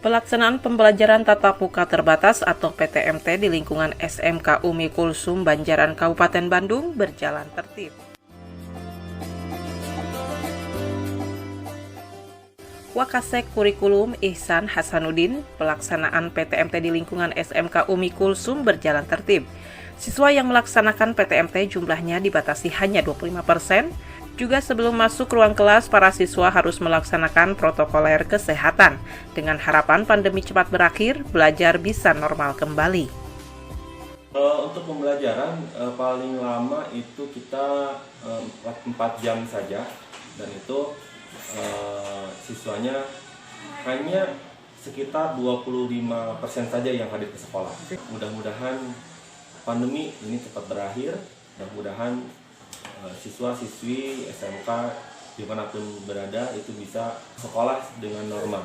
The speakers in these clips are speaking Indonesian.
Pelaksanaan pembelajaran tatap muka terbatas atau PTMT di lingkungan SMK Umi Kulsum Banjaran Kabupaten Bandung berjalan tertib. Wakasek Kurikulum Ihsan Hasanuddin, pelaksanaan PTMT di lingkungan SMK Umi Kulsum berjalan tertib. Siswa yang melaksanakan PTMT jumlahnya dibatasi hanya 25%. Juga sebelum masuk ruang kelas, para siswa harus melaksanakan protokoler kesehatan. Dengan harapan pandemi cepat berakhir, belajar bisa normal kembali. Untuk pembelajaran paling lama itu kita 4 jam saja, dan itu siswanya hanya sekitar 25% saja yang hadir ke sekolah. Mudah-mudahan pandemi ini cepat berakhir, dan mudah-mudahan siswa-siswi SMK dimanapun berada itu bisa sekolah dengan normal.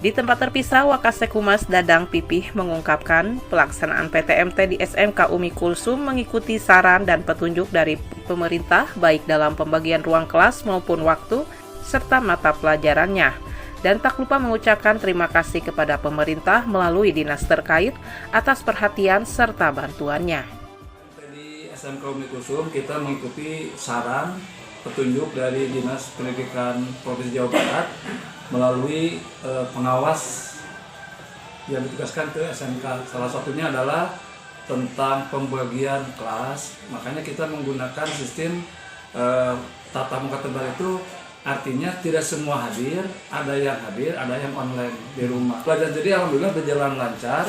Di tempat terpisah, Wakasek Humas Dadang Pipih mengungkapkan pelaksanaan PTMT di SMK Umi Kulsum mengikuti saran dan petunjuk dari pemerintah baik dalam pembagian ruang kelas maupun waktu serta mata pelajarannya. Dan tak lupa mengucapkan terima kasih kepada pemerintah melalui dinas terkait atas perhatian serta bantuannya. SMK Umi Kulsum kita mengikuti saran petunjuk dari Dinas Pendidikan Provinsi Jawa Barat melalui pengawas yang ditugaskan ke SMK. Salah satunya adalah tentang pembagian kelas. Makanya kita menggunakan sistem tatap muka tebal itu, artinya tidak semua hadir, ada yang online di rumah. Pelajaran jadi alhamdulillah berjalan lancar.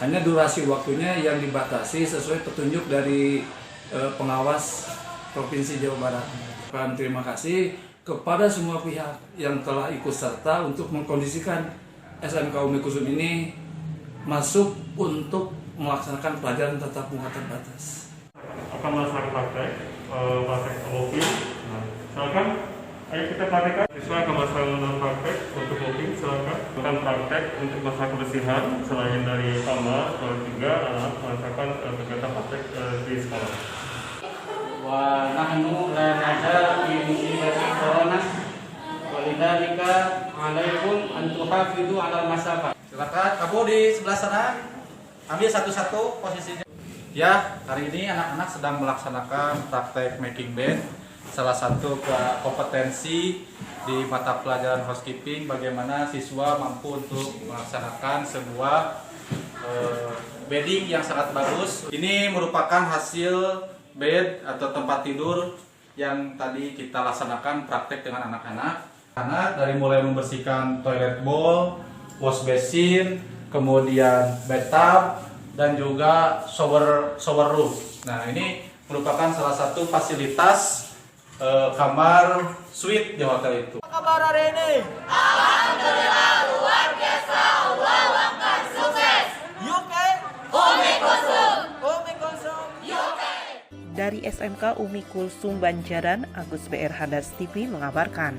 Hanya durasi waktunya yang dibatasi sesuai petunjuk dari pengawas Provinsi Jawa Barat. Dan terima kasih kepada semua pihak yang telah ikut serta untuk mengkondisikan SMK Umi Kulsum ini masuk untuk melaksanakan pelajaran tatap muka terbatas. Akan melaksanakan praktek walking. Silakan, ayo kita praktekkan. Siswa akan melaksanakan praktek untuk walking. Silakan. Akan praktek untuk masalah kebersihan selain dari kamar, juga anak melaksanakan kegiatan praktek di sekolah. Wa nahnu la nazal fi musibati corona walidzalika alaikum an tuhafidzu 'alal masafah. Silakan kamu di sebelah sana ambil satu-satu posisinya. Ya, hari ini anak-anak sedang melaksanakan praktek making bed, salah satu kompetensi di mata pelajaran housekeeping, bagaimana siswa mampu untuk melaksanakan sebuah bedding yang sangat bagus. Ini merupakan hasil bed atau tempat tidur yang tadi kita laksanakan praktek dengan anak-anak. Anak dari mulai membersihkan toilet bowl, wash basin, kemudian bathtub, dan juga shower room. Nah, ini merupakan salah satu fasilitas kamar suite di hotel itu. Apa kabar hari ini? Alhamdulillah luar biasa, Allah akan sukses. UK Umi Kulsum. Umi Kulsum UK. Dari SMK Umi Kulsum Banjaran, Agus BR Hadas TV mengabarkan.